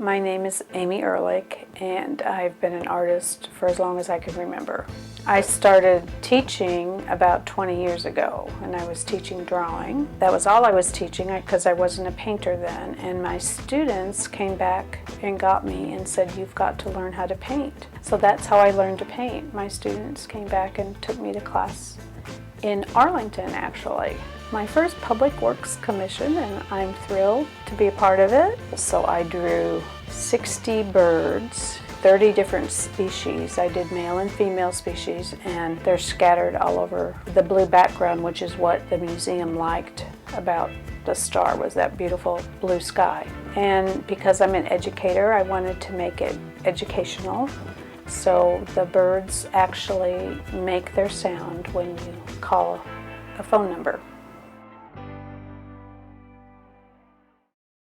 My name is Amy Ehrlich, and I've been an artist for as long as I can remember. I started teaching about 20 years ago, and I was teaching drawing. That was all I was teaching because I wasn't a painter then, and my students came back and got me and said, "You've got to learn how to paint." So that's how I learned to paint. My students came back and took me to class in Arlington, actually. My first public works commission, and I'm thrilled to be a part of it. So I drew 60 birds, 30 different species. I did male and female species, and they're scattered all over the blue background, which is what the museum liked about the star, was that beautiful blue sky. And because I'm an educator, I wanted to make it educational. So the birds actually make their sound when you call a phone number.